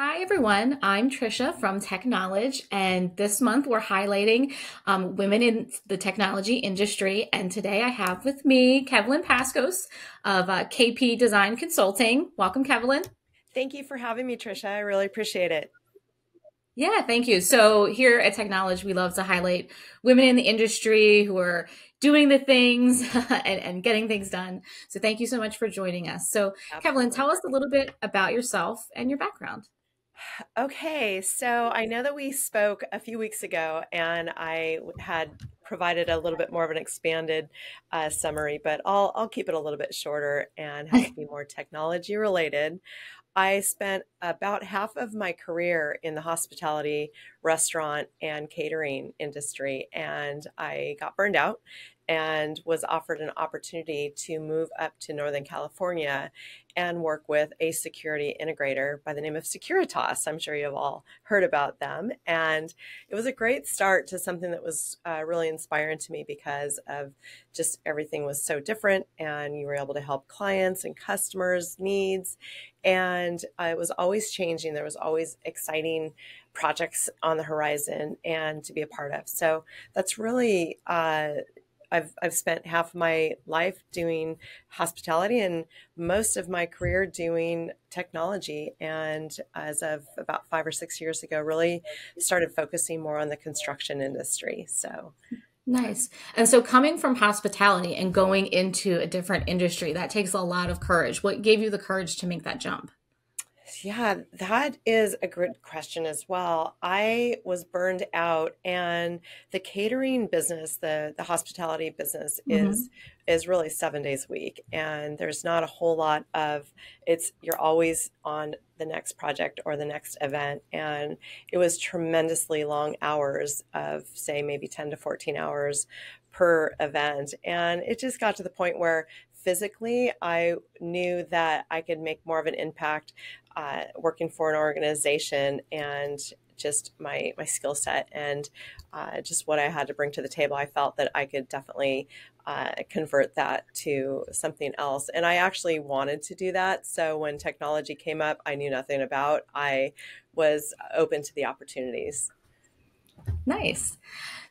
Hi, everyone. I'm Tricia from Tech Knowledge, and this month we're highlighting women in the technology industry. And today I have with me Kevallyn Paskos of KP Design Consulting. Welcome, Kevallyn. Thank you for having me, Tricia. I really appreciate it. Yeah, thank you. So here at Tech Knowledge, we love to highlight women in the industry who are doing the things and getting things done. So thank you so much for joining us. So, Kevallyn, Absolutely. tell us a little bit about yourself and your background. Okay, so I know that we spoke a few weeks ago and had provided a little bit more of an expanded summary, but I'll keep it a little bit shorter and have it be more technology related. I spent about half of my career in the hospitality, restaurant, and catering industry, and I got burned out and was offered an opportunity to move up to Northern California and work with a security integrator by the name of Securitas. I'm sure you've all heard about them. And it was a great start to something that was really inspiring to me because of just everything was so different, and you were able to help clients and customers' needs. And it was always changing. There was always exciting projects on the horizon and to be a part of. So that's really I've spent half of my life doing hospitality and most of my career doing technology. And as of about 5 or 6 years ago, really started focusing more on the construction industry. So Nice. And so coming from hospitality and going into a different industry, that takes a lot of courage. What gave you the courage to make that jump? yeah, that is a good question as well. I was burned out, and the catering business, the hospitality business Hmm. is really 7 days a week, and there's not a whole lot of it's you're always on the next project or the next event, and it was tremendously long hours of say maybe 10 to 14 hours per event, and it just got to the point where physically I knew that I could make more of an impact working for an organization, and just my skill set and just what I had to bring to the table, I felt that I could definitely convert that to something else. And I actually wanted to do that. So when technology came up, I knew nothing about. I was open to the opportunities. Nice.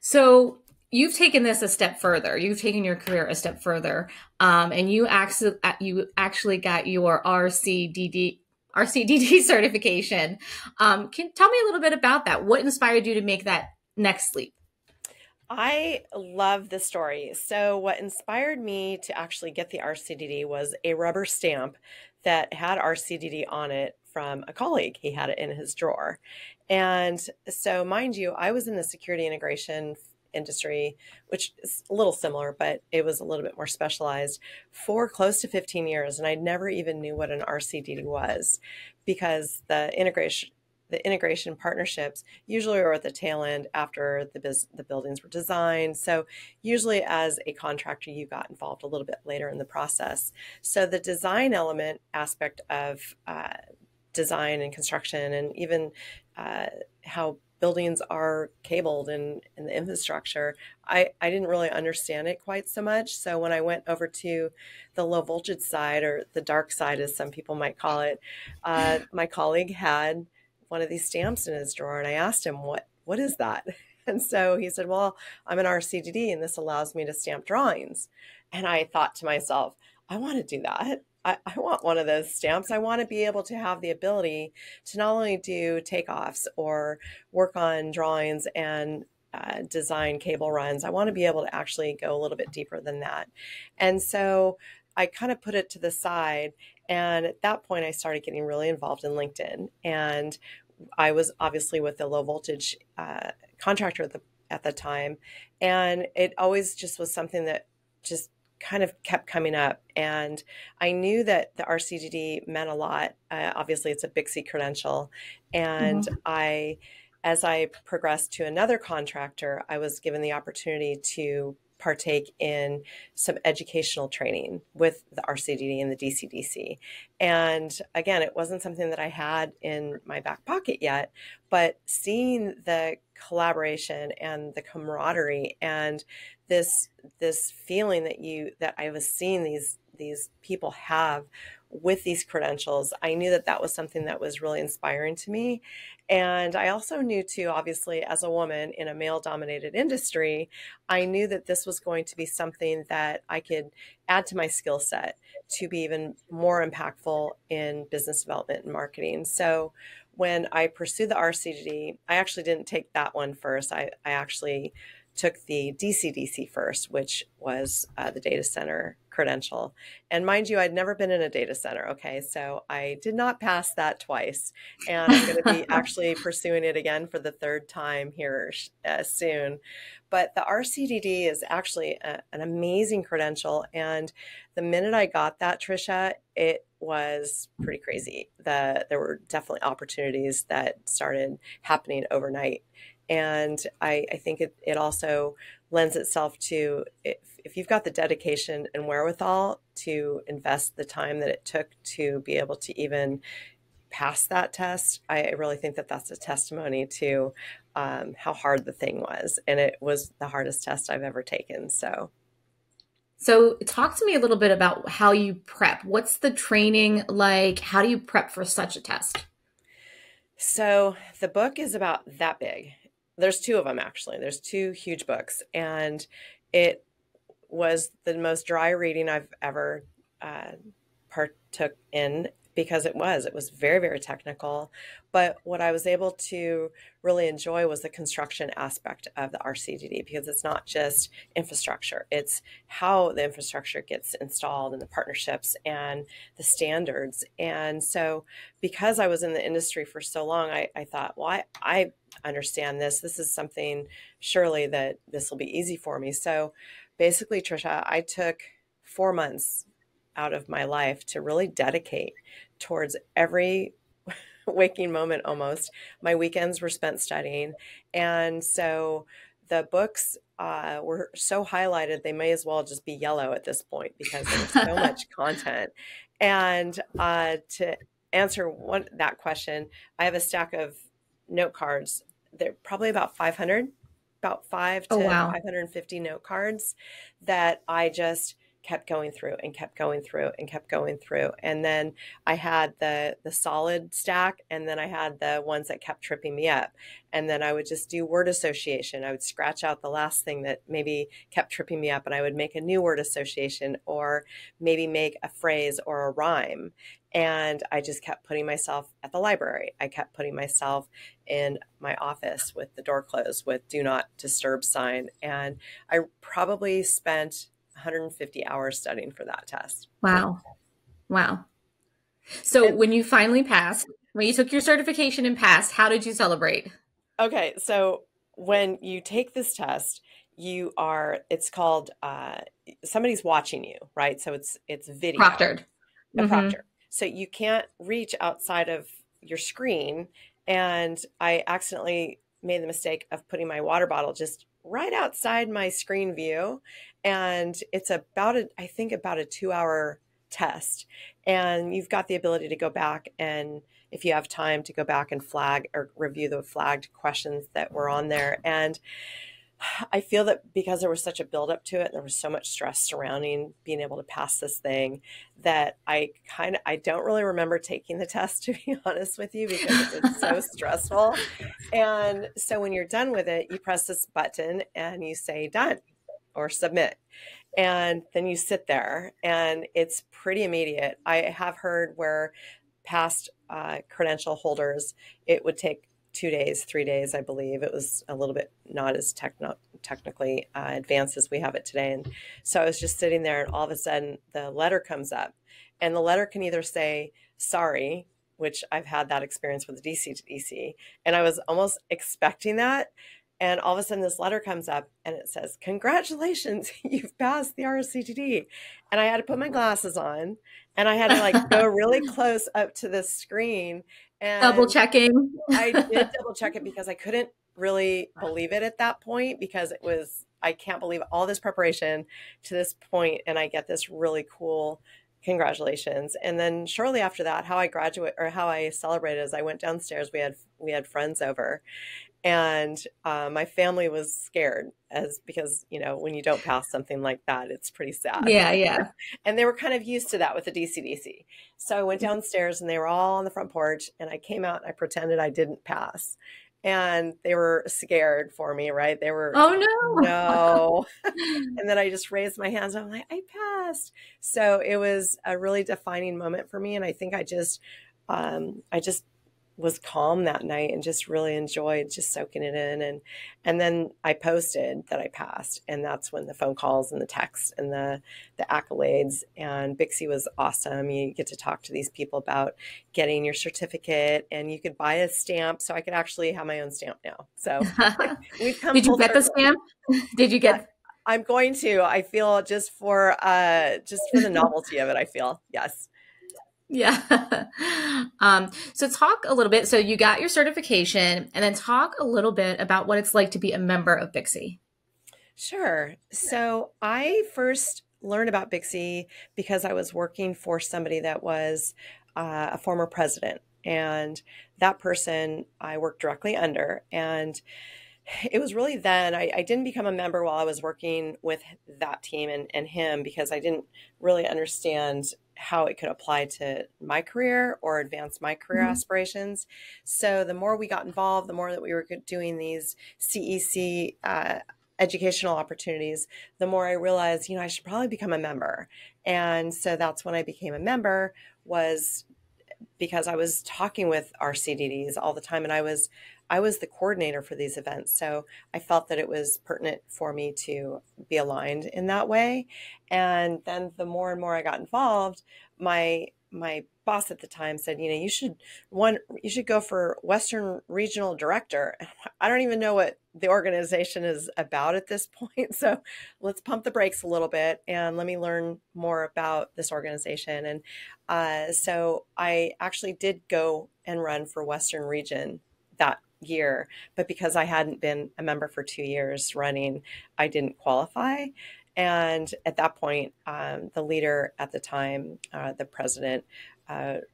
So you've taken this a step further. You've taken your career a step further, and you actually got your RCDD certification. Can tell me a little bit about that? What inspired you to make that next leap? I love the story. So, what inspired me to actually get the RCDD was a rubber stamp that had RCDD on it from a colleague. He had it in his drawer. And so, mind you, I was in the security integration industry, which is a little similar, but it was a little bit more specialized for close to 15 years. And I never even knew what an RCDD was because the integration partnerships usually are at the tail end after the buildings were designed. So usually as a contractor, you got involved a little bit later in the process. So the design element aspect of design and construction, and even uh, how buildings are cabled and the infrastructure, I didn't really understand it quite so much. So when I went over to the low voltage side, or the dark side as some people might call it, my colleague had one of these stamps in his drawer, and I asked him, what is that? And so he said, well, I'm an RCDD and this allows me to stamp drawings. And I thought to myself, I want to do that. I want one of those stamps. I want to be able to have the ability to not only do takeoffs or work on drawings and design cable runs. I want to be able to actually go a little bit deeper than that. And so I kind of put it to the side. And at that point, I started getting really involved in LinkedIn. And I was obviously with the low voltage contractor at the time, and it always just was something that just kind of kept coming up. And I knew that the RCDD meant a lot. Obviously, it's a BICSI credential, and Mhm. as I progressed to another contractor, I was given the opportunity to partake in some educational training with the RCDD and the DCDC. And again, it wasn't something that I had in my back pocket yet, but seeing the collaboration and the camaraderie and this feeling that I was seeing these people have with these credentials, I knew that that was something that was really inspiring to me. And I also knew too, obviously, as a woman in a male-dominated industry, I knew that this was going to be something that I could add to my skill set to be even more impactful in business development and marketing. So when I pursued the RCDD, I actually didn't take that one first. I actually took the DCDC first, which was the data center credential. And mind you, I'd never been in a data center. Okay. So I did not pass that twice. And I'm going to be actually pursuing it again for the third time here soon. But the RCDD is actually an amazing credential. And the minute I got that, Tricia, it was pretty crazy. There were definitely opportunities that started happening overnight. And I think it also lends itself to, if you've got the dedication and wherewithal to invest the time that it took to be able to even pass that test, I really think that that's a testimony to how hard the thing was. And it was the hardest test I've ever taken. So talk to me a little bit about how you prep. What's the training like? How do you prep for such a test? So the book is about that big. There's two of them, actually. There's two huge books. And it was the most dry reading I've ever partook in, because it was very, very technical. But what I was able to really enjoy was the construction aspect of the RCDD, because it's not just infrastructure, it's how the infrastructure gets installed and the partnerships and the standards. And so because I was in the industry for so long, I thought, well, I understand this. This is something surely that this will be easy for me. So basically, Tricia, I took 4 months out of my life to really dedicate towards every waking moment almost. My weekends were spent studying. And so the books were so highlighted, they may as well just be yellow at this point, because there was so much content. And to answer that question, I have a stack of note cards. They're probably about 500, about 5 to 550 note cards that I just kept going through and kept going through and kept going through. And then I had the solid stack, and then I had the ones that kept tripping me up. And then I would just do word association. I would scratch out the last thing that maybe kept tripping me up, and I would make a new word association, or maybe make a phrase or a rhyme. And I just kept putting myself at the library. I kept putting myself in my office with the door closed with do not disturb sign. And I probably spent 150 hours studying for that test. Wow. Wow. So when you finally passed, when you took your certification and passed, how did you celebrate? Okay. So when you take this test, it's called, somebody's watching you, right? So it's video. Proctored. A proctor. So you can't reach outside of your screen. And I accidentally made the mistake of putting my water bottle just right outside my screen view. And it's I think about a 2-hour test. And you've got the ability to go back, and if you have time, to go back and flag or review the flagged questions that were on there. And I feel that because there was such a buildup to it, and there was so much stress surrounding being able to pass this thing, that I don't really remember taking the test, to be honest with you, because it's so stressful. And so when you're done with it, you press this button and you say done or submit. And then you sit there, and it's pretty immediate. I have heard where past credential holders, it would take 2 days, 3 days, I believe. It was a little bit not as technically advanced as we have it today. And so I was just sitting there, and all of a sudden the letter comes up, and the letter can either say sorry, which I've had that experience with the DCDC, and I was almost expecting that. And all of a sudden this letter comes up, and it says, congratulations, you've passed the RCDD. And I had to put my glasses on, and I had to go really close up to the screen. And double checking. I did double check it, because I couldn't really believe it at that point, because I can't believe all this preparation to this point, and I get this really cool Congratulations. And then shortly after that, how I celebrated is I went downstairs. We had friends over, and my family was scared because, when you don't pass something like that, it's pretty sad. Yeah, yeah. And they were kind of used to that with the DCDC. So I went downstairs and they were all on the front porch, and I came out and I pretended I didn't pass. And they were scared for me, right? They were, Oh no. no. And then I just raised my hands. I'm like, I passed. So it was a really defining moment for me. And I think I just was calm that night and just really enjoyed just soaking it in. And then I posted that I passed, and that's when the phone calls and the texts and the accolades, and BICSI was awesome. You get to talk to these people about getting your certificate, and you could buy a stamp. So I could actually have my own stamp now. So we've come. Did you get the stamp? Did you get? I'm going to. I feel just for the novelty of it. I feel yes. Yeah. So talk a little bit. So you got your certification, and then talk a little bit about what it's like to be a member of BICSI. Sure. So I first learned about BICSI because I was working for somebody that was a former president, and that person I worked directly under. And it was really then I didn't become a member while I was working with that team and him, because I didn't really understand how it could apply to my career or advance my career aspirations. So the more we got involved, the more that we were doing these CEC educational opportunities, the more I realized, I should probably become a member. And so that's when I became a member, was because I was talking with RCDDs all the time, and I was the coordinator for these events. So I felt that it was pertinent for me to be aligned in that way. And then the more and more I got involved, my boss at the time said, you should go for Western Regional Director. I don't even know what the organization is about at this point. So let's pump the brakes a little bit and let me learn more about this organization. And so I actually did go and run for Western Region that year, but because I hadn't been a member for 2 years running, I didn't qualify. And at that point, the leader at the time, the president,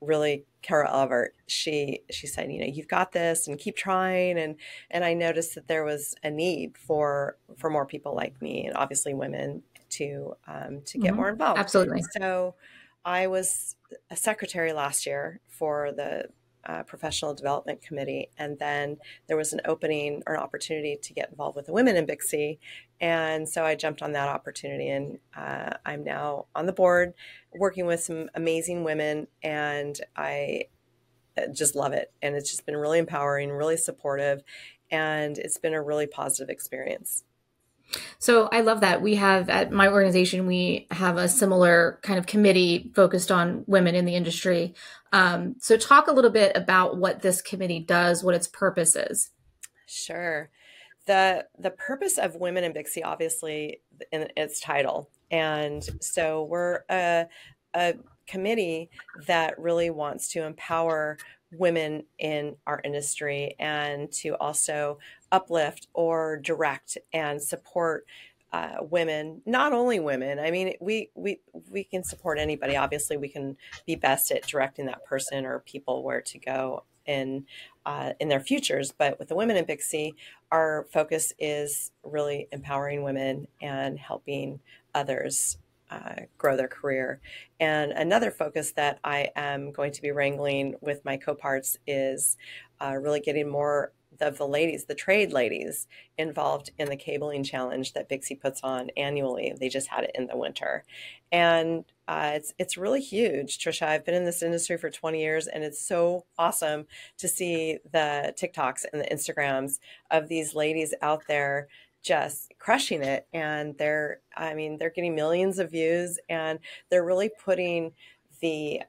really, Kara Elvert, she said, you've got this, and keep trying. And I noticed that there was a need for more people like me, and obviously women, to get more involved. Absolutely. So I was a secretary last year for the professional development committee, and then there was an opening or an opportunity to get involved with the women in BICSI, and so I jumped on that opportunity, and I'm now on the board working with some amazing women, and I just love it. And it's just been really empowering, really supportive, and it's been a really positive experience. So I love that. We have, at my organization, we have a similar kind of committee focused on women in the industry. So talk a little bit about what this committee does, what its purpose is. Sure. The purpose of Women in BICSI, obviously, in its title. And so we're a committee that really wants to empower women in our industry, and to also uplift or direct and support women, not only women. I mean, we can support anybody. Obviously, we can be best at directing that person or people where to go in their futures. But with the Women in BICSI, our focus is really empowering women and helping others grow their career. And another focus that I am going to be wrangling with my co-parts is really getting more of the ladies, the trade ladies, involved in the cabling challenge that BICSI puts on annually. They just had it in the winter. And it's really huge, Tricia. I've been in this industry for 20 years, and it's so awesome to see the TikToks and the Instagrams of these ladies out there just crushing it. And they're getting millions of views, and they're really putting the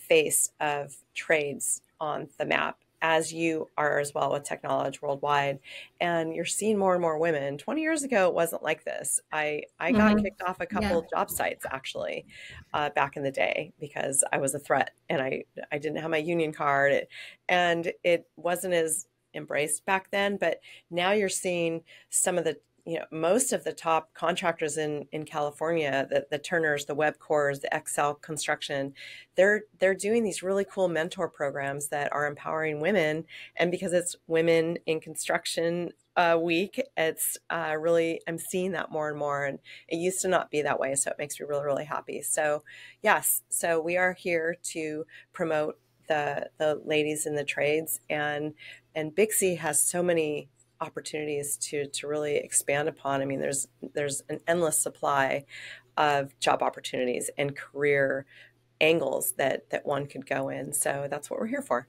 face of trades on the map, as you are as well with Technology Worldwide. And you're seeing more and more women. 20 years ago, it wasn't like this. I got kicked off a couple of job sites, actually, back in the day, because I was a threat, and I didn't have my union card, and it wasn't as embraced back then. But now you're seeing some of the most of the top contractors in California, the Turners, the Webcors, the Excel Construction, they're doing these really cool mentor programs that are empowering women. And because it's Women in Construction week, it's really, I'm seeing that more and more. And it used to not be that way. So it makes me really, really happy. So yes, so we are here to promote the ladies in the trades, and BICSI has so many opportunities to really expand upon. I mean, there's an endless supply of job opportunities and career angles that one could go in. So that's what we're here for.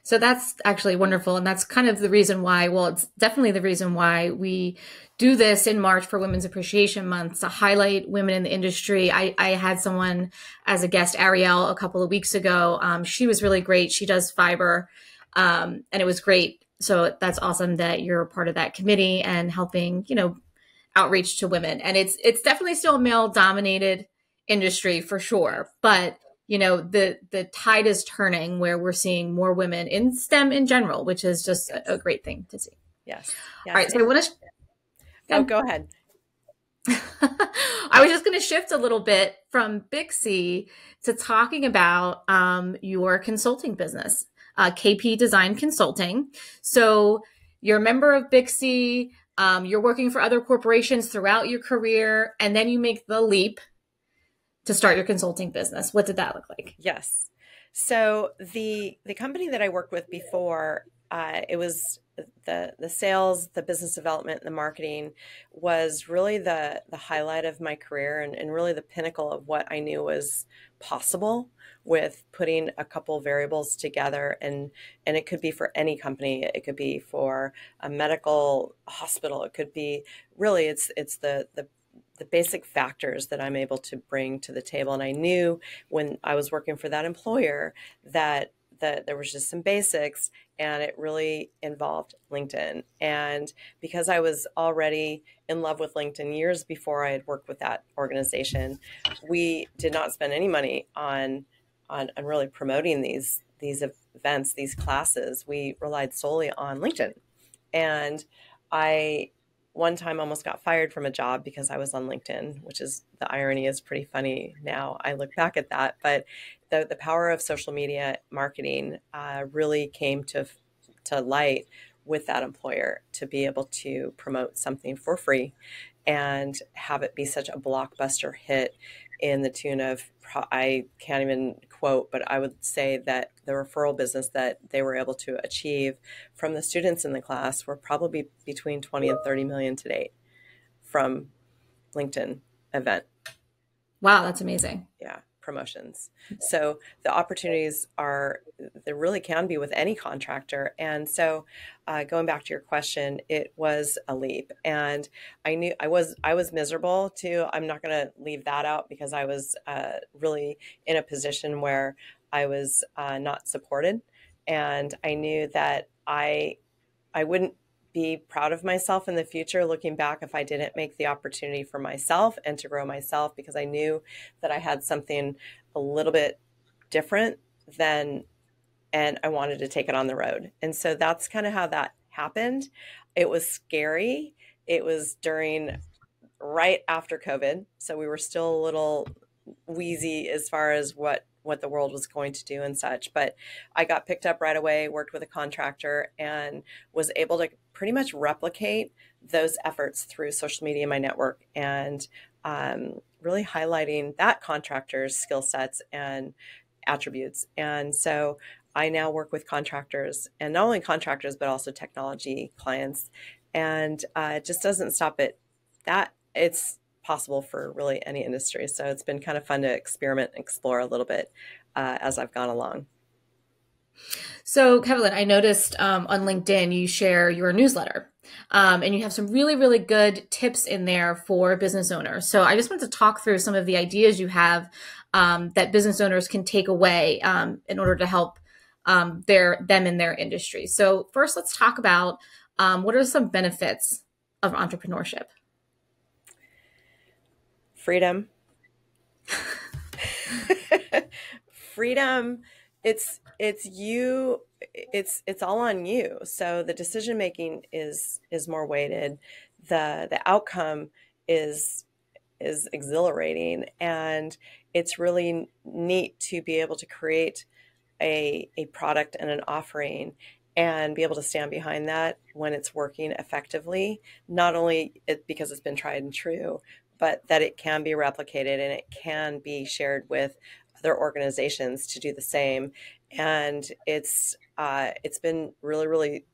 So that's actually wonderful. And that's kind of the reason why, well, it's definitely the reason why we do this in March for Women's Appreciation Month, to highlight women in the industry. I had someone as a guest, Ariel, a couple of weeks ago. She was really great. She does fiber, and it was great. So that's awesome that you're a part of that committee and helping, outreach to women. And it's definitely still a male dominated industry for sure. But the tide is turning where we're seeing more women in STEM in general, which is just a great thing to see. Yes. All right. So I want to go ahead. I was just going to shift a little bit from BICSI to talking about your consulting business, KP Design Consulting. So you're a member of BICSI, you're working for other corporations throughout your career, and then you make the leap to start your consulting business. What did that look like? Yes. So the company that I worked with before, it was the sales, the business development, and the marketing was really the highlight of my career, and really the pinnacle of what I knew was possible with putting a couple variables together. And it could be for any company. It could be for a medical hospital. It could be really, it's the basic factors that I'm able to bring to the table. And I knew when I was working for that employer that there was just some basics, and it really involved LinkedIn. And because I was already in love with LinkedIn years before I had worked with that organization, we did not spend any money on really promoting these events, these classes. We relied solely on LinkedIn. And I one time almost got fired from a job because I was on LinkedIn, which is, the irony is pretty funny now. I look back at that, but the power of social media marketing really came to light with that employer, to be able to promote something for free and have it be such a blockbuster hit in the tune of, I can't even quote, but I would say that the referral business that they were able to achieve from the students in the class were probably between 20 and 30 million to date from LinkedIn event. Wow, that's amazing. Yeah, promotions. So the opportunities there really can be with any contractor. And so going back to your question, it was a leap. And I knew I was miserable too. I'm not going to leave that out, because I was really in a position where I was not supported. And I knew that I wouldn't be proud of myself in the future looking back if I didn't make the opportunity for myself and to grow myself, because I knew that I had something a little bit different and I wanted to take it on the road. And so that's kind of how that happened. It was scary. It was right after COVID. So we were still a little wheezy as far as what the world was going to do and such. But I got picked up right away, worked with a contractor, and was able to pretty much replicate those efforts through social media in my network, and really highlighting that contractor's skill sets and attributes. And so I now work with contractors, and not only contractors, but also technology clients. And it just doesn't stop at that. It's possible for really any industry. So it's been kind of fun to experiment and explore a little bit as I've gone along. So Kevallyn, I noticed on LinkedIn you share your newsletter, and you have some really, really good tips in there for business owners. So I just wanted to talk through some of the ideas you have that business owners can take away in order to help them in their industry. So first, let's talk about what are some benefits of entrepreneurship? Freedom. Freedom. It's you. It's all on you. So the decision making is more weighted. the outcome is exhilarating, and it's really neat to be able to create a product and an offering and be able to stand behind that when it's working effectively, not only because it's been tried and true, but that it can be replicated and it can be shared with other organizations to do the same. And it's been really, really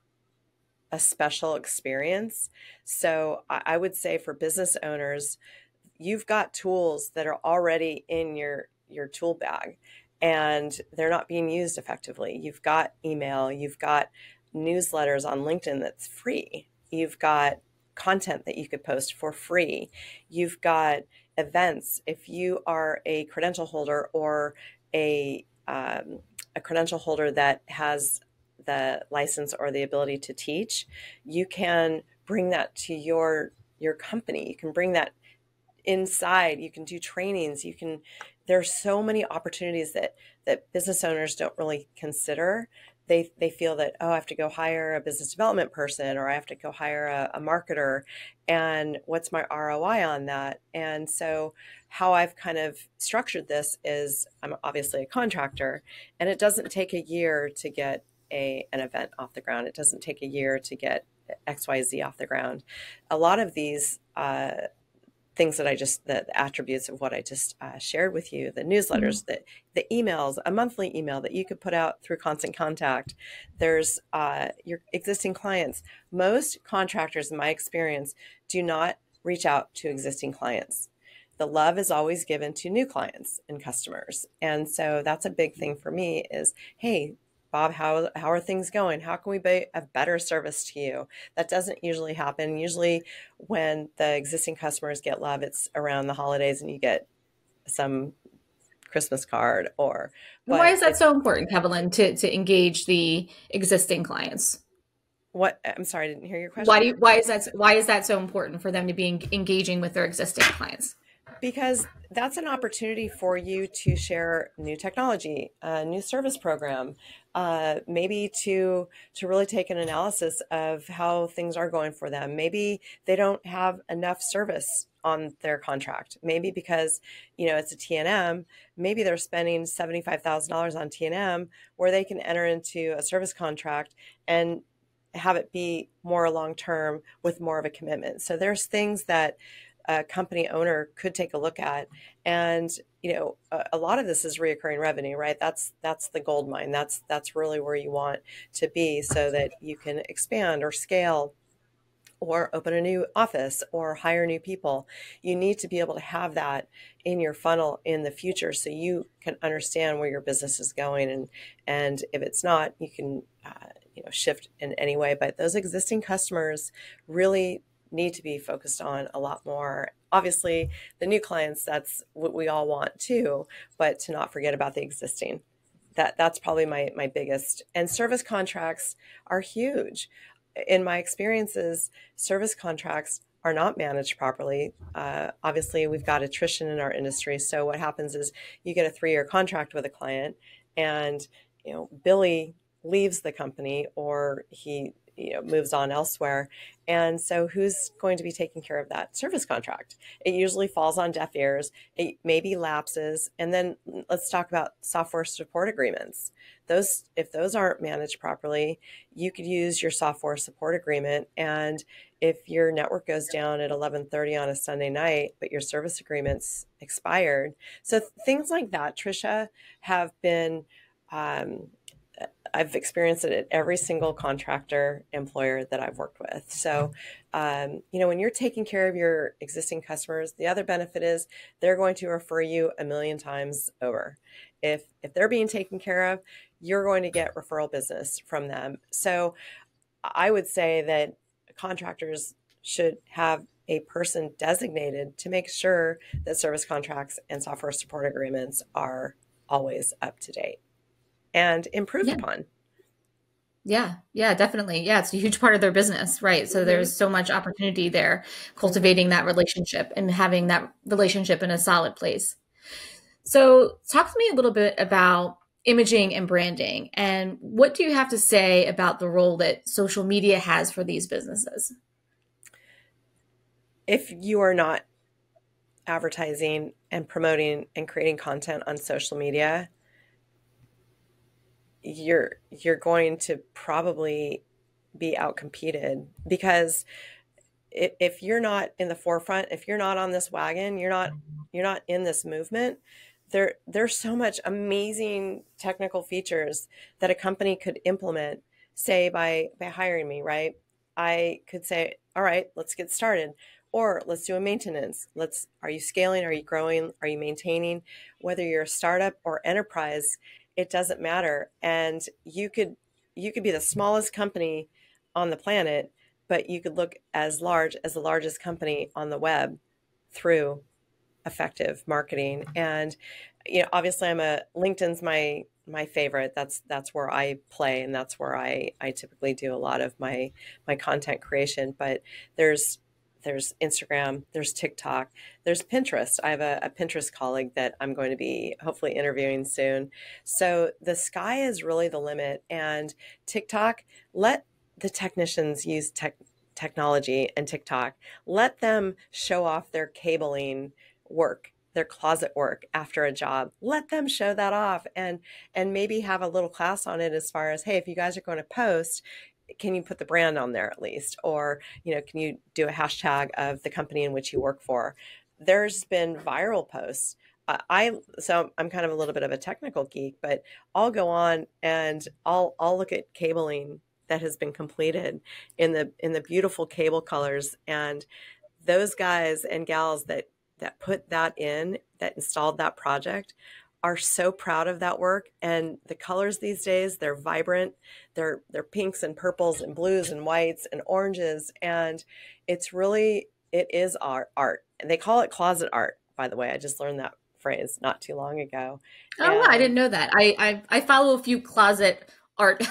a special experience. So I would say for business owners, you've got tools that are already in your tool bag and they're not being used effectively. You've got email, you've got newsletters on LinkedIn that's free. You've got content that you could post for free. You've got events. If you are a credential holder or a credential holder that has the license or the ability to teach, you can bring that to your company. You can bring that inside. You can do trainings. There's so many opportunities that business owners don't really consider. They feel that, oh, I have to go hire a business development person, or I have to go hire a marketer, and what's my ROI on that? And so how I've kind of structured this is, I'm obviously a contractor, and it doesn't take a year to get an event off the ground. It doesn't take a year to get XYZ off the ground. A lot of these things that the attributes of what I just shared with you, the newsletters, the emails, a monthly email that you could put out through Constant Contact. There's your existing clients. Most contractors, in my experience, do not reach out to existing clients. The love is always given to new clients and customers. And so that's a big thing for me is, hey, Bob, how are things going? How can we be a better service to you? That doesn't usually happen. Usually when the existing customers get love, it's around the holidays and you get some Christmas card or. Why is that so important, Kevallyn, to engage the existing clients? What? I'm sorry, I didn't hear your question. Why is that so important for them to be engaging with their existing clients? Because that's an opportunity for you to share new technology, a new service program, maybe to really take an analysis of how things are going for them. Maybe they don't have enough service on their contract. Maybe because, it's a T&M, maybe they're spending $75,000 on T&M where they can enter into a service contract and have it be more long-term with more of a commitment. So there's things that a company owner could take a look at. And, a lot of this is reoccurring revenue, right? That's the gold mine. That's really where you want to be so that you can expand or scale or open a new office or hire new people. You need to be able to have that in your funnel in the future so you can understand where your business is going. And if it's not, you can, shift in any way. But those existing customers really need to be focused on a lot more. Obviously, the new clients, that's what we all want too, but to not forget about the existing. That's probably my biggest. And service contracts are huge. In my experiences, service contracts are not managed properly. Obviously, we've got attrition in our industry. So what happens is you get a 3-year contract with a client and, Billy leaves the company or he moves on elsewhere. And so who's going to be taking care of that service contract? It usually falls on deaf ears. It maybe lapses. And then let's talk about software support agreements. If those aren't managed properly, you could use your software support agreement. And if your network goes down at 11:30 on a Sunday night, but your service agreement's expired. So things like that, Tricia, have been, I've experienced it at every single contractor employer that I've worked with. So, when you're taking care of your existing customers, the other benefit is they're going to refer you a million times over. If they're being taken care of, you're going to get referral business from them. So I would say that contractors should have a person designated to make sure that service contracts and software support agreements are always up to date and improved upon. Yeah, definitely. Yeah, it's a huge part of their business, right? So there's so much opportunity there, cultivating that relationship and having that relationship in a solid place. So talk to me a little bit about imaging and branding, and what do you have to say about the role that social media has for these businesses? if you are not advertising and promoting and creating content on social media, you're going to probably be outcompeted, because if you're not in the forefront, if you're not on this wagon, you're not in this movement. There's so much amazing technical features that a company could implement, say by hiring me, right? I could say, all right, let's get started, or let's do a maintenance. Are you scaling? Are you growing? Are you maintaining? Whether you're a startup or enterprise, it doesn't matter. And you could be the smallest company on the planet, but you could look as large as the largest company on the web through effective marketing. And obviously LinkedIn's my favorite. That's where I play, and that's where I typically do a lot of my content creation. But there's Instagram, there's TikTok, there's Pinterest. I have a Pinterest colleague that I'm going to be hopefully interviewing soon. So the sky is really the limit. And TikTok, let the technicians use technology and TikTok. Let them show off their cabling work, their closet work after a job. Let them show that off, and maybe have a little class on it, as far as, hey, if you guys are going to post, can you put the brand on there at least? Or, can you do a hashtag of the company in which you work for? There's been viral posts. So I'm kind of a little bit of a technical geek, but I'll go on and I'll look at cabling that has been completed in the beautiful cable colors. And those guys and gals that put that in, that installed that project, are so proud of that work. And the colors these days, they're vibrant. They're pinks and purples and blues and whites and oranges. And it is art. And they call it closet art, by the way. I just learned that phrase not too long ago. Oh, I didn't know that. I follow a few closet art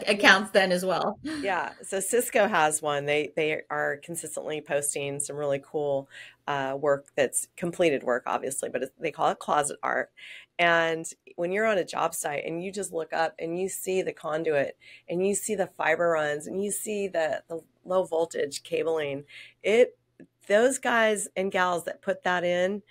accounts then as well. Yeah. So Cisco has one. They are consistently posting some really cool work, that's completed work, obviously, but they call it closet art. And when you're on a job site and you just look up and you see the conduit and you see the fiber runs and you see the low voltage cabling, those guys and gals that put that in,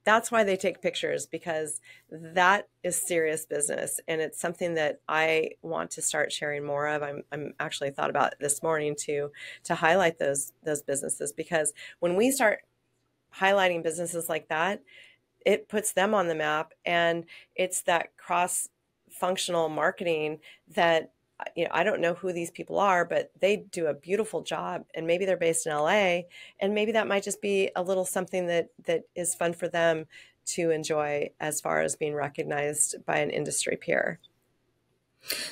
that's why they take pictures, because that is serious business. And it's something that I want to start sharing more of. I'm actually thought about this morning to highlight those businesses, because when we start highlighting businesses like that, it puts them on the map. And it's that cross-functional marketing that, I don't know who these people are, but they do a beautiful job. And maybe they're based in LA, and maybe that might just be a little something that is fun for them to enjoy, as far as being recognized by an industry peer.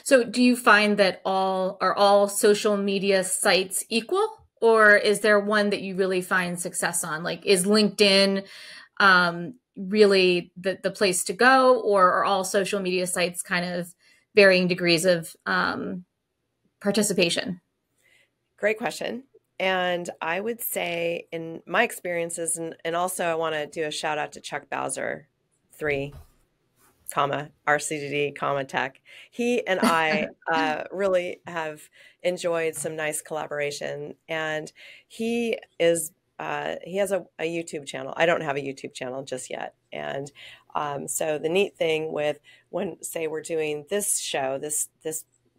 So do you find that all social media sites equal, or is there one that you really find success on? Like, is LinkedIn really the place to go, or are all social media sites kind of varying degrees of participation? Great question. And I would say, in my experiences, and also I want to do a shout out to Chuck Bowser, 3, RCDD, tech. He and I really have enjoyed some nice collaboration. And he has a YouTube channel. I don't have a YouTube channel just yet. And so the neat thing with, when, say, we're doing this show, this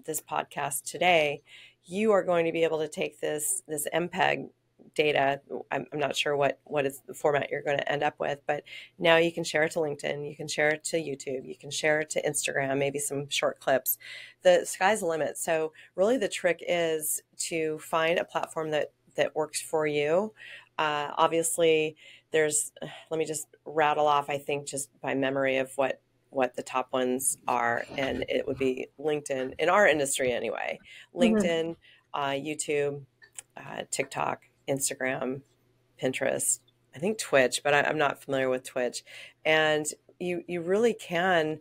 podcast today, you are going to be able to take this MPEG data. I'm not sure what is the format you're going to end up with, but now you can share it to LinkedIn, you can share it to YouTube, you can share it to Instagram, maybe some short clips. The sky's the limit. So really the trick is to find a platform that works for you. Obviously, let me just rattle off, I think, just by memory, of what the top ones are, and it would be LinkedIn, in our industry anyway. LinkedIn, YouTube, TikTok, Instagram, Pinterest, I think Twitch, but I'm not familiar with Twitch. And you really can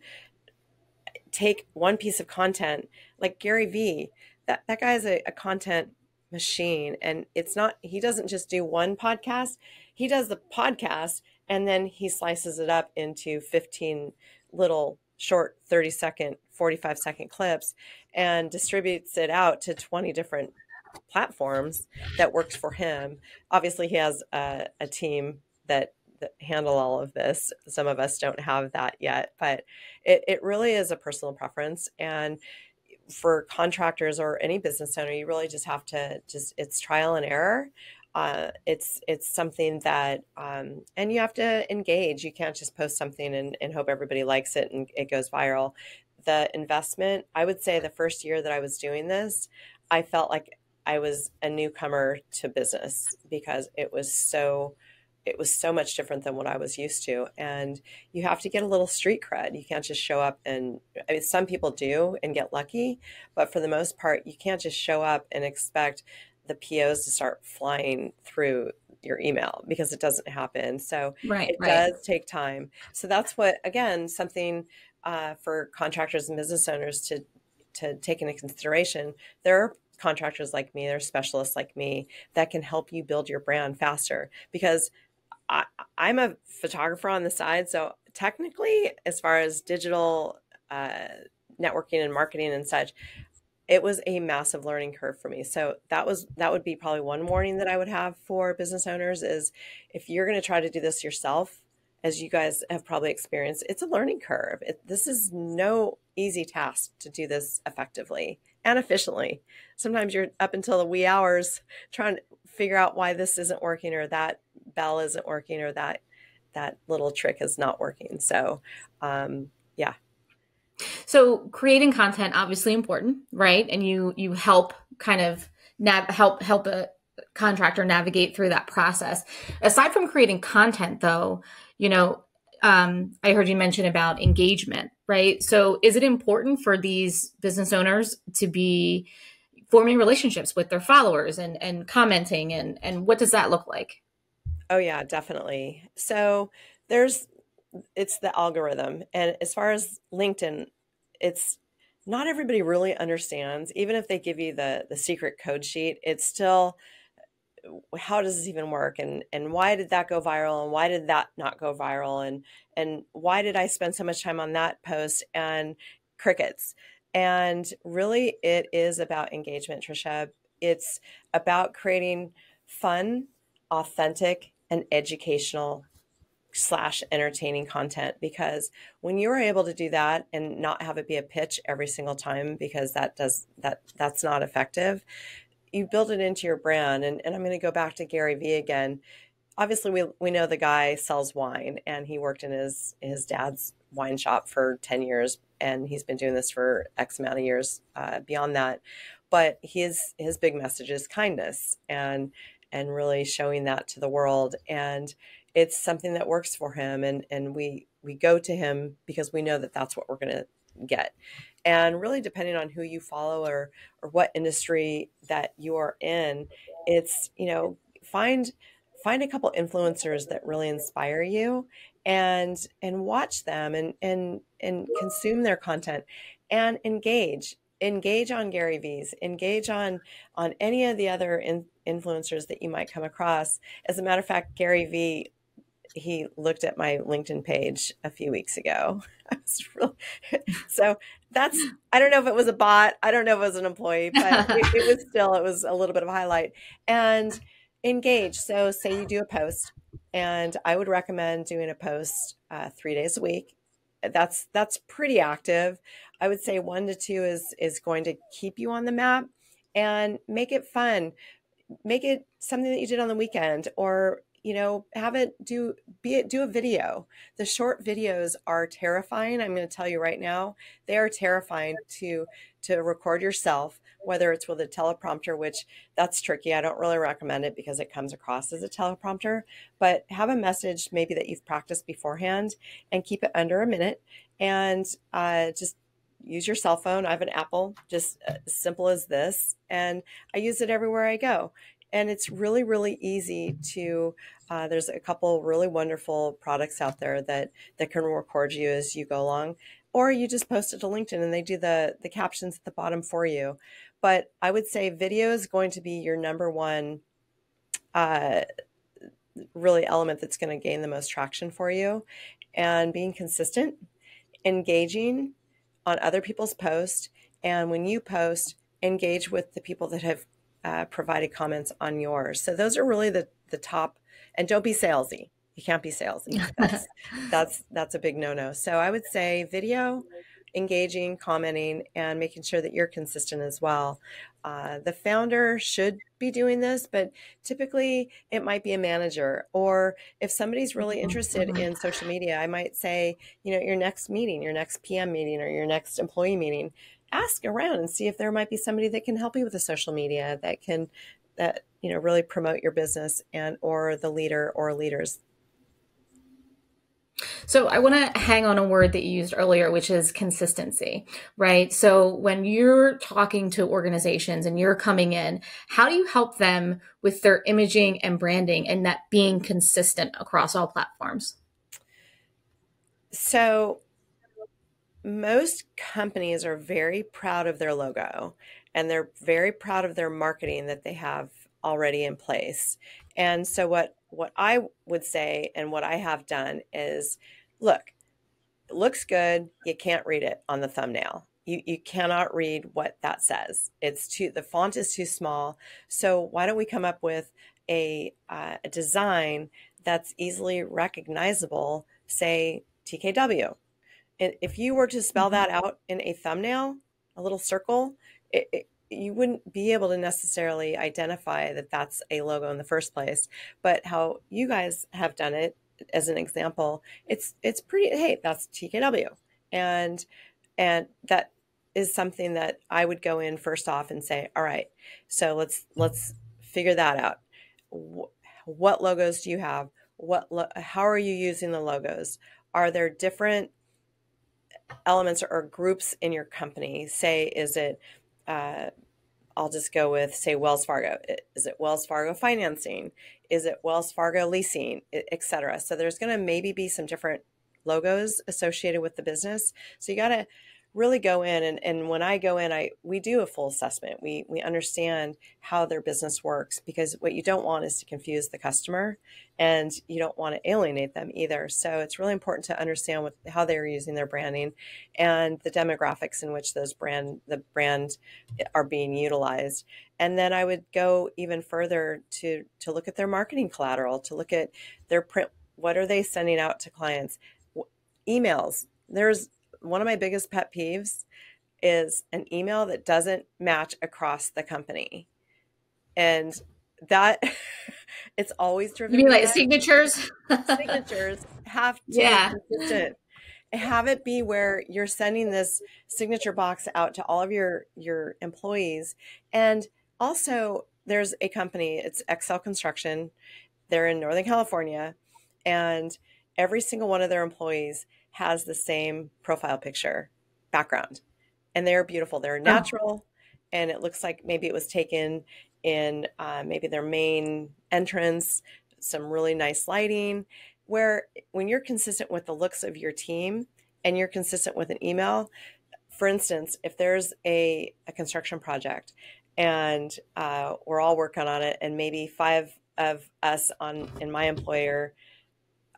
take one piece of content, like Gary Vee. That guy is a content machine, and he doesn't just do one podcast. He does the podcast, and then he slices it up into 15 little short 30-second, 45-second clips, and distributes it out to 20 different platforms that works for him. Obviously, he has a team that handle all of this. Some of us don't have that yet, but it really is a personal preference. And for contractors or any business owner, you really just have to it's trial and error. It's something that, and you have to engage. You can't just post something and hope everybody likes it and it goes viral. The investment, I would say the first year that I was doing this, I felt like I was a newcomer to business because it was so much different than what I was used to. And you have to get a little street cred. You can't just show up and, I mean, some people do and get lucky, but for the most part, you can't just show up and expect the POs to start flying through your email because it doesn't happen. So Right, it right. does take time. So that's what, again, something for contractors and business owners to take into consideration. There are contractors like me, there are specialists like me that can help you build your brand faster because I'm a photographer on the side. So technically, as far as digital networking and marketing and such, it was a massive learning curve for me. So that would be probably one warning that I would have for business owners is if you're going to try to do this yourself, as you guys have probably experienced, it's a learning curve. This is no easy task to do this effectively and efficiently. Sometimes you're up until the wee hours trying to figure out why this isn't working or that bell isn't working or that little trick is not working. So, yeah. So creating content, obviously important, right? And you help kind of help a contractor navigate through that process. Aside from creating content, though, I heard you mention about engagement, right? So is it important for these business owners to be forming relationships with their followers and commenting and what does that look like? Oh yeah, definitely. So it's the algorithm. And as far as LinkedIn, it's not everybody really understands. Even if they give you the secret code sheet, it's still, how does this even work? And why did that go viral? And why did that not go viral? And why did I spend so much time on that post and crickets? And really it is about engagement, Tricia. It's about creating fun, authentic, and educational / entertaining content, because when you're able to do that and not have it be a pitch every single time, because that's not effective, you build it into your brand. And I'm going to go back to Gary Vee again. Obviously we know the guy sells wine and he worked in his dad's wine shop for 10 years and he's been doing this for X amount of years beyond that. But his big message is kindness and really showing that to the world. And it's something that works for him. And we go to him because we know that that's what we're going to get. And really depending on who you follow or what industry that you're in, it's, find a couple influencers that really inspire you and watch them and consume their content and engage on Gary V's, engage on any of the other influencers that you might come across. As a matter of fact, Gary Vee, he looked at my LinkedIn page a few weeks ago. So I don't know if it was a bot. I don't know if it was an employee, but it was a little bit of a highlight. And engage. So say you do a post, and I would recommend doing a post 3 days a week. That's pretty active. I would say 1 to 2 is going to keep you on the map, and make it fun. Make it something that you did on the weekend, or have it do a video. The short videos are terrifying. I'm going to tell you right now, they are terrifying to record yourself, whether it's with a teleprompter, which that's tricky. I don't really recommend it because it comes across as a teleprompter, but have a message maybe that you've practiced beforehand and keep it under a minute, and just use your cell phone. I have an Apple, just as simple as this, and I use it everywhere I go. And it's really, really easy to, there's a couple really wonderful products out there that can record you as you go along, or you just post it to LinkedIn and they do the captions at the bottom for you. But I would say video is going to be your number one really element that's going to gain the most traction for you. And being consistent, engaging on other people's posts. And when you post, engage with the people that have provided comments on yours. So those are really the top, and don't be salesy. You can't be salesy. That's a big no-no. So I would say video, engaging, commenting, and making sure that you're consistent as well. The founder should be doing this, but typically it might be a manager, or if somebody's really interested in social media, I might say, your next meeting, your next PM meeting, or your next employee meeting, ask around and see if there might be somebody that can help you with the social media that really promote your business, or the leader or leaders. So I want to hang on a word that you used earlier, which is consistency, right? So when you're talking to organizations and you're coming in, how do you help them with their imaging and branding and that being consistent across all platforms? So most companies are very proud of their logo, and they're very proud of their marketing that they have already in place. And so what I would say, and what I have done, is, look, it looks good. You can't read it on the thumbnail. You cannot read what that says. The font is too small. So why don't we come up with a design that's easily recognizable, say TKW. If you were to spell that out in a thumbnail, a little circle, you wouldn't be able to necessarily identify that that's a logo in the first place. But how you guys have done it, as an example, it's pretty, hey, that's TKW. And that is something that I would go in first off and say, all right, so let's figure that out. What logos do you have? How are you using the logos? Are there different elements or groups in your company? Say, is it, I'll just go with, say, Wells Fargo. Is it Wells Fargo financing? Is it Wells Fargo leasing, et cetera? So there's going to maybe be some different logos associated with the business. So you got to really go in, and when I go in, we do a full assessment. We understand how their business works, because what you don't want is to confuse the customer, and you don't want to alienate them either. So it's really important to understand how they're using their branding and the demographics in which the brand are being utilized. And then I would go even further to look at their marketing collateral, to look at their print. What are they sending out to clients? Emails. There's one of my biggest pet peeves is an email that doesn't match across the company. And that it's always driven. You mean like signatures? Signatures have to be consistent. Have it be where you're sending this signature box out to all of your employees. And also, there's a company, it's Excel Construction. They're in Northern California, and every single one of their employees has the same profile picture background, and they're beautiful. They're natural, and it looks like maybe it was taken in maybe their main entrance, some really nice lighting, where when you're consistent with the looks of your team and you're consistent with an email, for instance, if there's a construction project and we're all working on it, and maybe 5 of us in my employer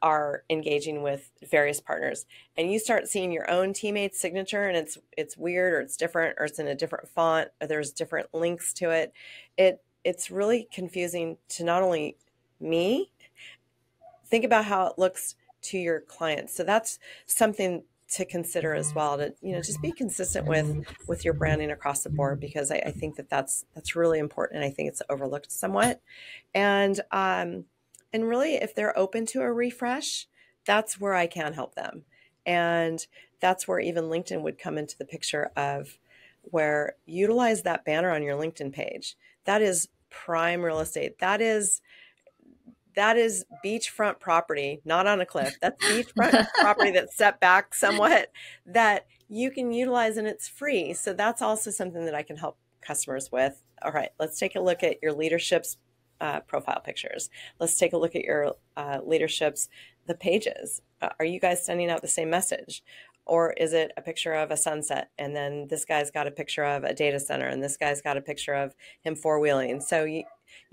are engaging with various partners, and you start seeing your own teammate's signature, and it's weird, or it's different, or it's in a different font, or there's different links to it, it's really confusing to not only me. Think about how it looks to your clients. So that's something to consider as well, to just be consistent with your branding across the board, because I think that's really important, and I think it's overlooked somewhat. And really, if they're open to a refresh, that's where I can help them. And that's where even LinkedIn would come into the picture, of where utilize that banner on your LinkedIn page. That is prime real estate. That is beachfront property, not on a cliff. That's beachfront property that's set back somewhat, that you can utilize, and it's free. So that's also something that I can help customers with. All right, let's take a look at your leadership's profile pictures. Let's take a look at your leadership's, the pages. Are you guys sending out the same message? Or is it a picture of a sunset, and then this guy's got a picture of a data center, and this guy's got a picture of him four-wheeling? So you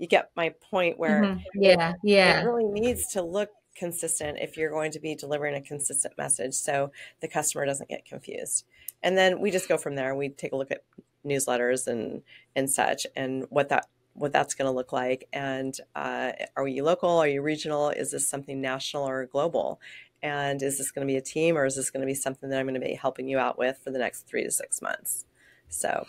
get my point, where it really needs to look consistent if you're going to be delivering a consistent message, so the customer doesn't get confused. And then we just go from there. We take a look at newsletters and such, and what that what that's going to look like. And are you local? Are you regional? Is this something national or global? And is this going to be a team, or is this going to be something that I'm going to be helping you out with for the next 3 to 6 months? So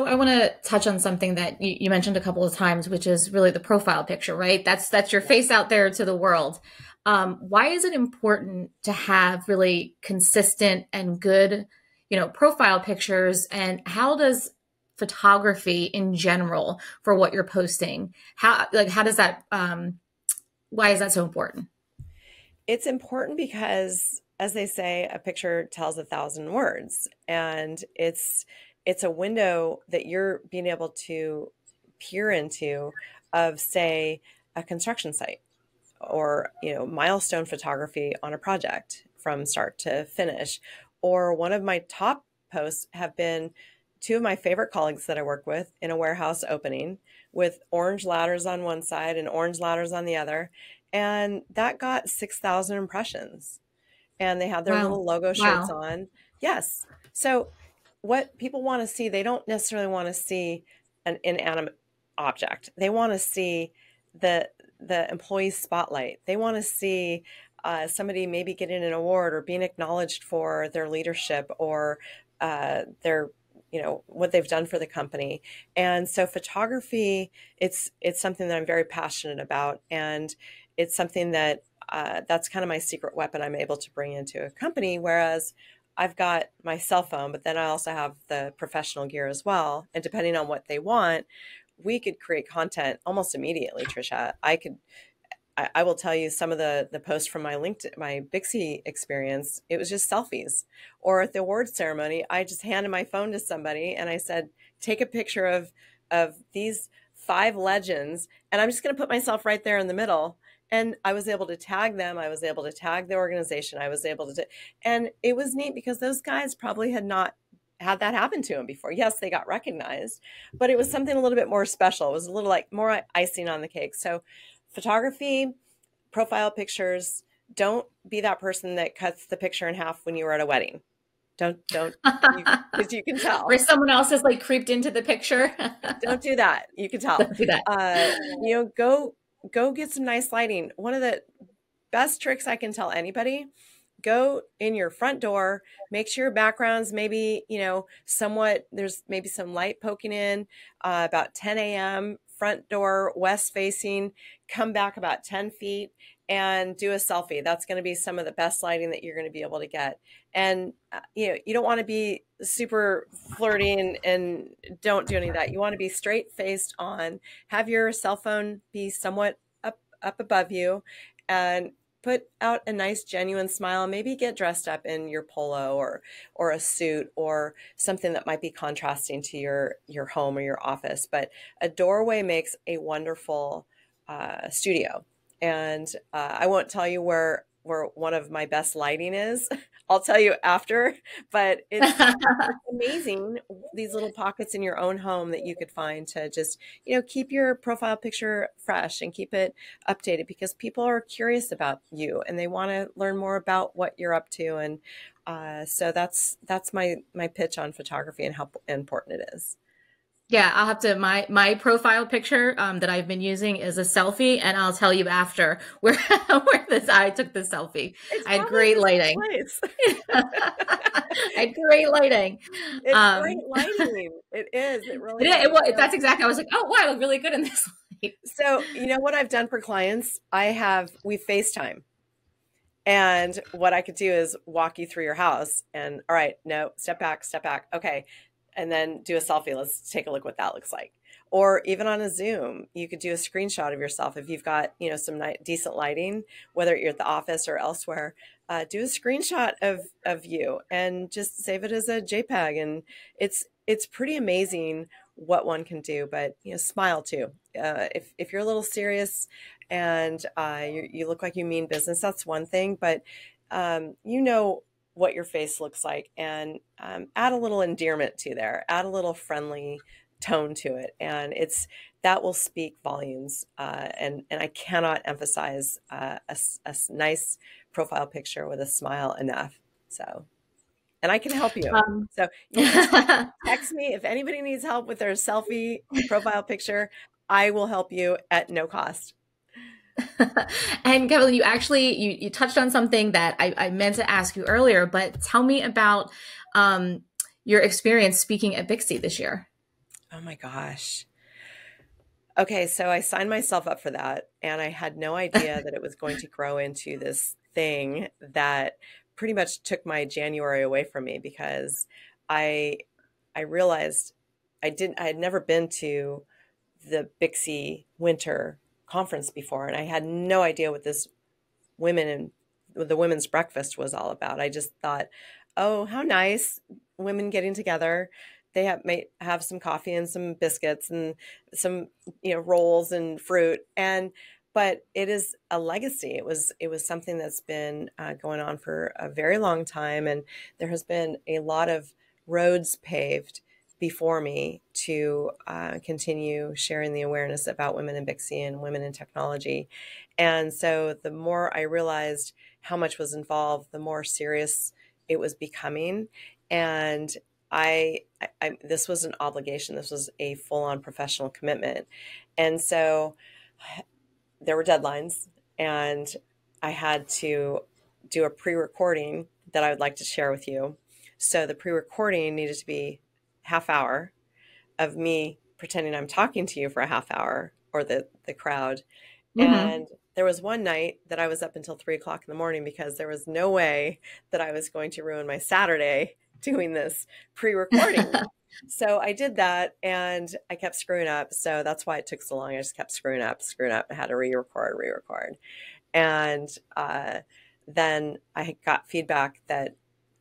I want to touch on something that you mentioned a couple of times, which is really the profile picture, right? That's your face out there to the world. Why is it important to have really consistent and good, profile pictures? And how does photography in general for what you're posting, how does that, why is that so important? It's important because, as they say, a picture tells 1,000 words, and it's a window that you're being able to peer into of, say, a construction site, or milestone photography on a project from start to finish. Or one of my top posts have been two of my favorite colleagues that I work with in a warehouse opening, with orange ladders on one side and orange ladders on the other, and that got 6,000 impressions. And they had their Wow. little logo shirts Wow. on. Yes. So what people want to see, they don't necessarily want to see an inanimate object. They want to see the employee spotlight. They want to see somebody maybe getting an award or being acknowledged for their leadership, or their what they've done for the company. And so photography, it's something that I'm very passionate about, and it's something that that's kind of my secret weapon I'm able to bring into a company. Whereas I've got my cell phone, but then I also have the professional gear as well. And depending on what they want, we could create content almost immediately, Tricia. I will tell you some of the posts from my LinkedIn, my BICSI experience. It was just selfies. Or at the awards ceremony, I just handed my phone to somebody and I said, take a picture of these 5 legends. And I'm just going to put myself right there in the middle. And I was able to tag them. I was able to tag the organization. I was able to, and it was neat because those guys probably had not had that happen to them before. Yes, they got recognized, but it was something a little bit more special. It was a little like more icing on the cake. So photography, profile pictures, don't be that person that cuts the picture in half when you were at a wedding. Don't, because you can tell. Where someone else has creeped into the picture. Don't do that. You can tell. Don't do that. Go get some nice lighting. One of the best tricks I can tell anybody: go in your front door, make sure your background's maybe, somewhat, there's maybe some light poking in, about 10 a.m., front door, west facing, come back about 10 feet and do a selfie. That's going to be some of the best lighting that you're going to be able to get. And, you don't want to be super flirty and don't do any of that. You want to be straight faced on, have your cell phone be somewhat up above you, and put out a nice genuine smile. Maybe get dressed up in your polo or a suit or something that might be contrasting to your home or your office. But a doorway makes a wonderful studio. And I won't tell you where one of my best lighting is. I'll tell you after, but it's amazing, these little pockets in your own home that you could find to just, keep your profile picture fresh and keep it updated, because people are curious about you and they want to learn more about what you're up to. And so that's my pitch on photography and how important it is. Yeah, I'll have to, my profile picture that I've been using is a selfie, and I'll tell you after where I took the selfie. I had great lighting. I had great lighting. It's great lighting. It is. It really is. That's exactly. I was like, oh, wow, I look really good in this light. So, what I've done for clients, we FaceTime. And what I could do is walk you through your house and, all right, no, step back. Okay. And then do a selfie. Let's take a look what that looks like. Or even on a Zoom, you could do a screenshot of yourself. If you've got, some decent lighting, whether you're at the office or elsewhere, do a screenshot of you and just save it as a JPEG. And it's pretty amazing what one can do, but, smile too. If you're a little serious and you look like you mean business, that's one thing, but what your face looks like, and add a little endearment to there, add a little friendly tone to it. And that will speak volumes. And I cannot emphasize a nice profile picture with a smile enough. So. and I can help you. So you just text me if anybody needs help with their selfie profile picture. I will help you at no cost. And Kevallyn, you touched on something that I meant to ask you earlier, but tell me about your experience speaking at BICSI this year. Oh my gosh. Okay, so I signed myself up for that, and I had no idea that it was going to grow into this thing that pretty much took my January away from me, because I I realized I had never been to the BICSI Winter Conference before, and I had no idea what this women and the women's breakfast was all about. I just thought, oh, how nice, women getting together. They may have some coffee and some biscuits and some, rolls and fruit. But it is a legacy. It was something that's been going on for a very long time, and there has been a lot of roads paved before me to continue sharing the awareness about women in BICSI and women in technology. And so the more I realized how much was involved, the more serious it was becoming. And this was an obligation. This was a full-on professional commitment. And so there were deadlines, and I had to do a pre-recording that I would like to share with you. So the pre-recording needed to be half hour of me pretending I'm talking to you for a half hour, or the crowd. And there was one night that I was up until 3 o'clock in the morning, because there was no way that I was going to ruin my Saturday doing this pre-recording. So I did that, and I kept screwing up. So that's why it took so long. I just kept screwing up. I had to re-record. And then I got feedback that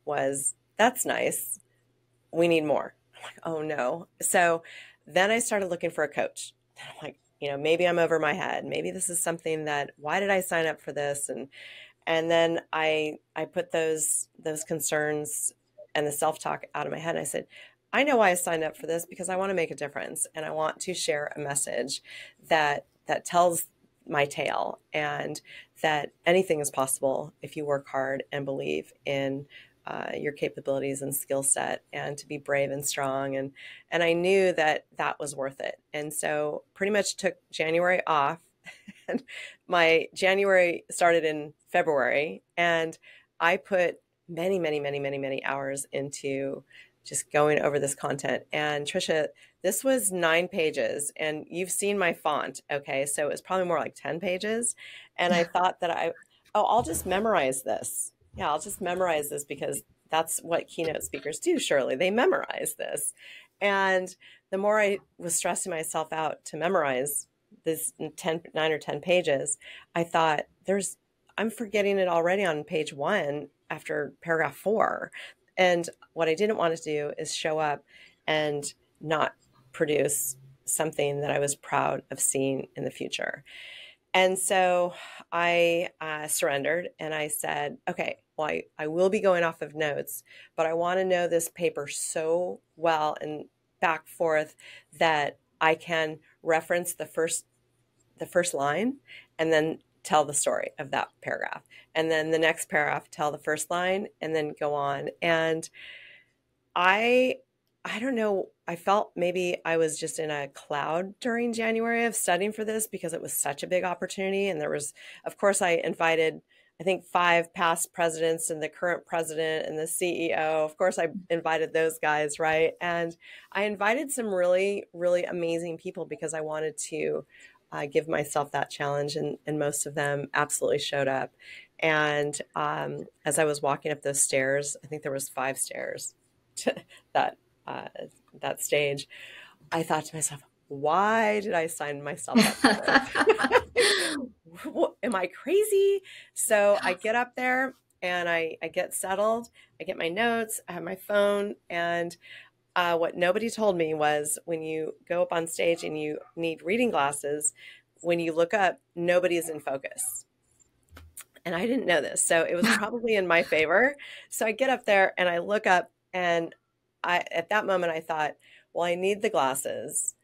was, that's nice. We need more. I'm like, oh no. So then I started looking for a coach. And I'm like, maybe I'm over my head. Maybe this is something that, why did I sign up for this? And then I put those concerns and the self-talk out of my head. And I said, I know why I signed up for this, because I want to make a difference, and I want to share a message that tells my tale, and that anything is possible if you work hard and believe in your capabilities and skill set, and to be brave and strong. And I knew that was worth it. And so pretty much took January off. And my January started in February, and I put many, many, many, many, many hours into just going over this content. And Tricia, this was 9 pages, and you've seen my font. Okay. So it was probably more like 10 pages. And I thought that I'll just memorize this. Yeah, I'll just memorize this, because that's what keynote speakers do. Surely they memorize this. And the more I was stressing myself out to memorize this 9 or 10 pages, I thought, I'm forgetting it already on page 1 after paragraph 4. And what I didn't want to do is show up and not produce something that I was proud of seeing in the future. And so I surrendered, and I said, okay, well, I will be going off of notes, but I want to know this paper so well and back forth that I can reference the first line, and then tell the story of that paragraph. And then the next paragraph, tell the first line, and then go on. And I don't know, I felt maybe I was just in a cloud during January of studying for this, because it was such a big opportunity. And there was, of course, I invited, I think, 5 past presidents and the current president and the CEO. Of course, I invited those guys, right? And I invited some really, really amazing people, because I wanted to give myself that challenge, and most of them absolutely showed up. And as I was walking up those stairs, I think there was 5 stairs to that stage, I thought to myself, why did I sign myself up for this? Am I crazy? So I get up there, and I get settled. I get my notes. I have my phone. And what nobody told me was, when you go up on stage and you need reading glasses, when you look up, nobody is in focus. And I didn't know this. So it was probably in my favor. So I get up there and I look up, and at that moment I thought, well, I need the glasses.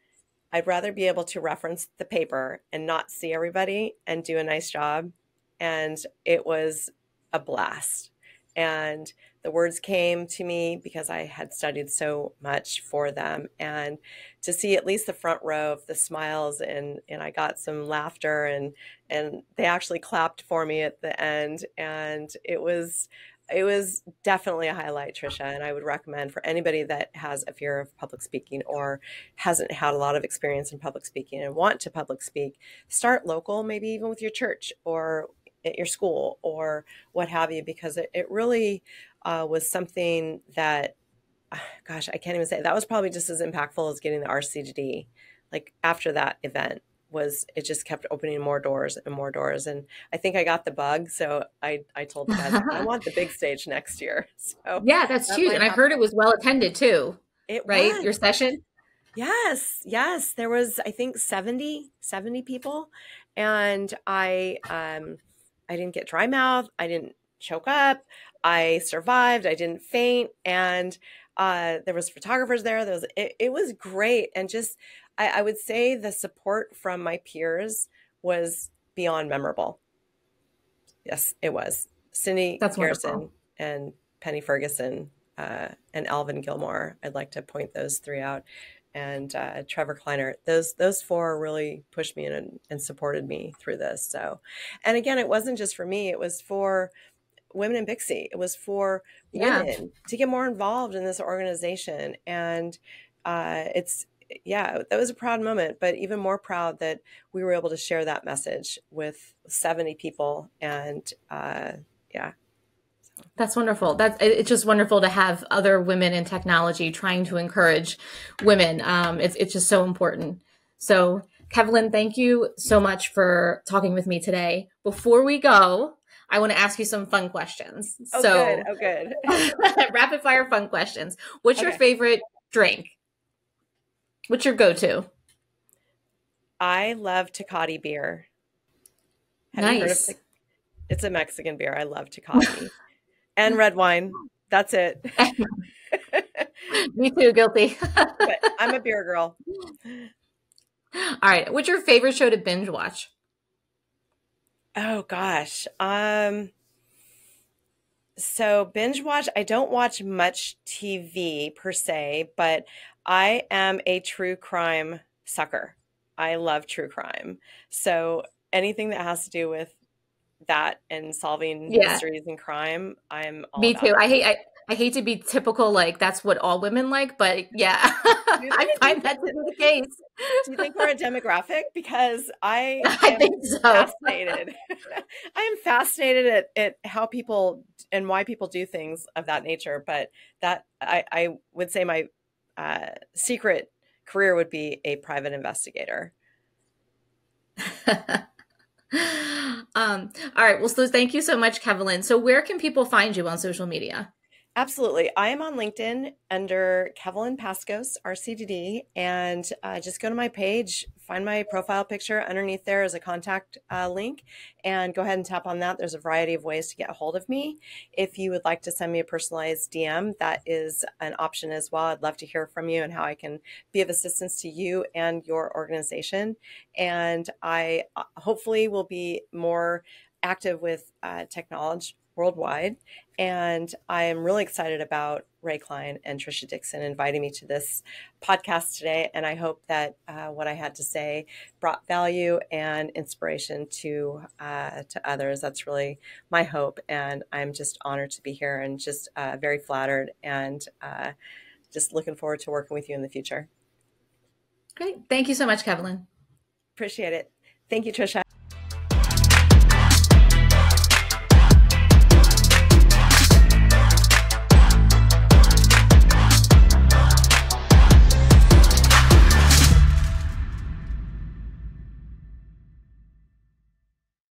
I'd rather be able to reference the paper and not see everybody and do a nice job. And it was a blast. And the words came to me because I had studied so much for them. And to see at least the front row of the smiles, and I got some laughter, and they actually clapped for me at the end. And it was definitely a highlight, Tricia, and I would recommend for anybody that has a fear of public speaking or hasn't had a lot of experience in public speaking and want to public speak, start local, maybe even with your church or at your school or what have you, because it really was something that, gosh, I can't even say. That was probably just as impactful as getting the RCDD. Like after that event, it just kept opening more doors and more doors. And I think I got the bug. So I told the guys, I want the big stage next year. So Yeah, that's huge. And I heard it was well attended too. It right? was. Your session? Yes. Yes. There was, I think 70 people. And I didn't get dry mouth. I didn't choke up. I survived. I didn't faint. And there was photographers there. It was great. And just, I would say the support from my peers was beyond memorable. Yes, it was. Cindy Garrison and Penny Ferguson and Alvin Gilmore. I'd like to point those three out. And Trevor Kleiner. Those four really pushed me in and supported me through this. So, and again, it wasn't just for me. It was for women in BICSI. It was for women to get more involved in this organization. And that was a proud moment, but even more proud that we were able to share that message with 70 people. And That's wonderful. It's just wonderful to have other women in technology trying to encourage women. It's just so important. So, Kevallyn, thank you so much for talking with me today. Before we go, I want to ask you some fun questions. Good. Oh, good. Rapid fire fun questions. What's your favorite drink? What's your go-to? I love Tecate beer. Nice. It's a Mexican beer. I love Tecate. And red wine. That's it. Me too, guilty. But I'm a beer girl. All right. What's your favorite show to binge watch? Oh gosh. So binge watch, I don't watch much TV per se, but I am a true crime sucker. I love true crime. So anything that has to do with that and solving mysteries and crime, I'm all Me about too. it. I hate to be typical, like that's what all women like, but yeah, I find that to be the case. Do you think we're a demographic? Because I think so. Fascinated. I am fascinated at how people and why people do things of that nature. But that I would say my secret career would be a private investigator. All right. Well, so thank you so much, Kevallyn. So where can people find you on social media? Absolutely. I am on LinkedIn under Kevallyn Paskos, RCDD, and just go to my page, find my profile picture. Underneath there is a contact link, and go ahead and tap on that. There's a variety of ways to get a hold of me. If you would like to send me a personalized DM, that is an option as well. I'd love to hear from you and how I can be of assistance to you and your organization. And I hopefully will be more active with technology worldwide. And I am really excited about Ray Klein and Tricia Dixon inviting me to this podcast today. And I hope that what I had to say brought value and inspiration to others. That's really my hope. And I'm just honored to be here and just very flattered and just looking forward to working with you in the future. Great. Thank you so much, Kevallyn. Appreciate it. Thank you, Tricia.